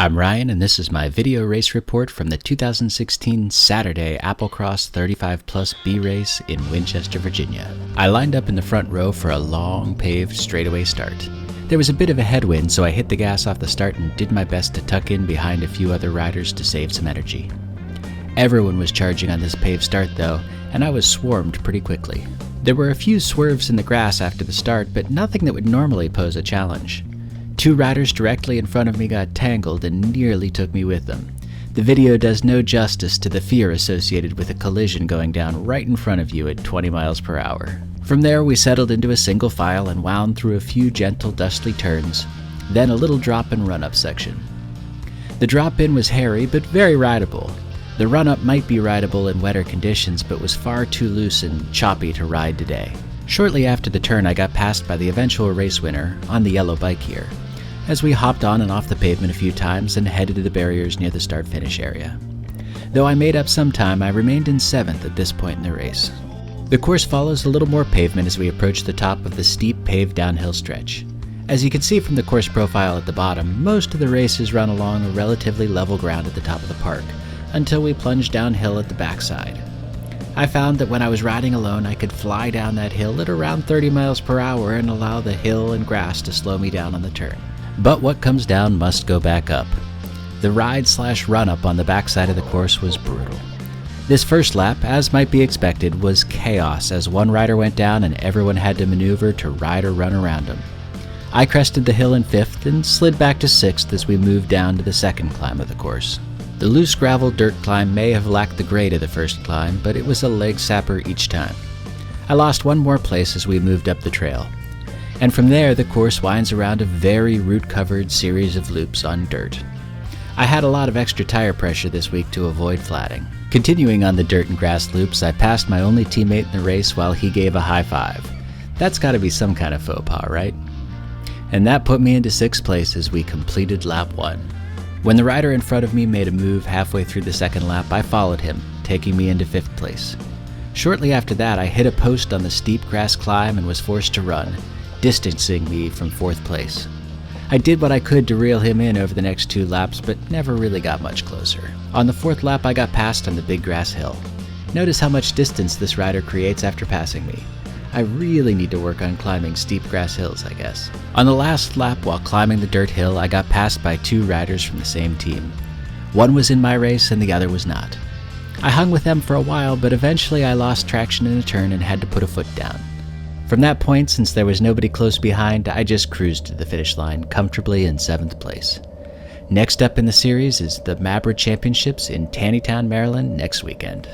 I'm Ryan, and this is my video race report from the 2016 Saturday AppleCross 35 Plus B race in Winchester, Virginia. I lined up in the front row for a long paved straightaway start. There was a bit of a headwind, so I hit the gas off the start and did my best to tuck in behind a few other riders to save some energy. Everyone was charging on this paved start though, and I was swarmed pretty quickly. There were a few swerves in the grass after the start, but nothing that would normally pose a challenge. Two riders directly in front of me got tangled and nearly took me with them. The video does no justice to the fear associated with a collision going down right in front of you at 20 miles per hour. From there, we settled into a single file and wound through a few gentle, dusty turns, then a little drop and run-up section. The drop-in was hairy, but very rideable. The run-up might be rideable in wetter conditions, but was far too loose and choppy to ride today. Shortly after the turn, I got passed by the eventual race winner on the yellow bike here, as we hopped on and off the pavement a few times and headed to the barriers near the start-finish area. Though I made up some time, I remained in 7th at this point in the race. The course follows a little more pavement as we approach the top of the steep paved downhill stretch. As you can see from the course profile at the bottom, most of the race is run along a relatively level ground at the top of the park, until we plunge downhill at the backside. I found that when I was riding alone, I could fly down that hill at around 30 miles per hour and allow the hill and grass to slow me down on the turn. But what comes down must go back up. The ride/run-up on the backside of the course was brutal. This first lap, as might be expected, was chaos as one rider went down and everyone had to maneuver to ride or run around him. I crested the hill in 5th and slid back to 6th as we moved down to the second climb of the course. The loose gravel dirt climb may have lacked the grade of the first climb, but it was a leg sapper each time. I lost one more place as we moved up the trail. And from there, the course winds around a very root-covered series of loops on dirt. I had a lot of extra tire pressure this week to avoid flatting. Continuing on the dirt and grass loops, I passed my only teammate in the race while he gave a high five. That's gotta be some kind of faux pas, right? And that put me into 6th place as we completed lap 1. When the rider in front of me made a move halfway through the second lap, I followed him, taking me into 5th place. Shortly after that, I hit a post on the steep grass climb and was forced to run, distancing me from 4th place. I did what I could to reel him in over the next 2 laps, but never really got much closer. On the 4th lap, I got passed on the big grass hill. Notice how much distance this rider creates after passing me. I really need to work on climbing steep grass hills, I guess. On the last lap while climbing the dirt hill, I got passed by 2 riders from the same team. One was in my race and the other was not. I hung with them for a while, but eventually I lost traction in a turn and had to put a foot down. From that point, since there was nobody close behind, I just cruised to the finish line, comfortably in 7th place. Next up in the series is the Mabra Championships in Taneytown, Maryland next weekend.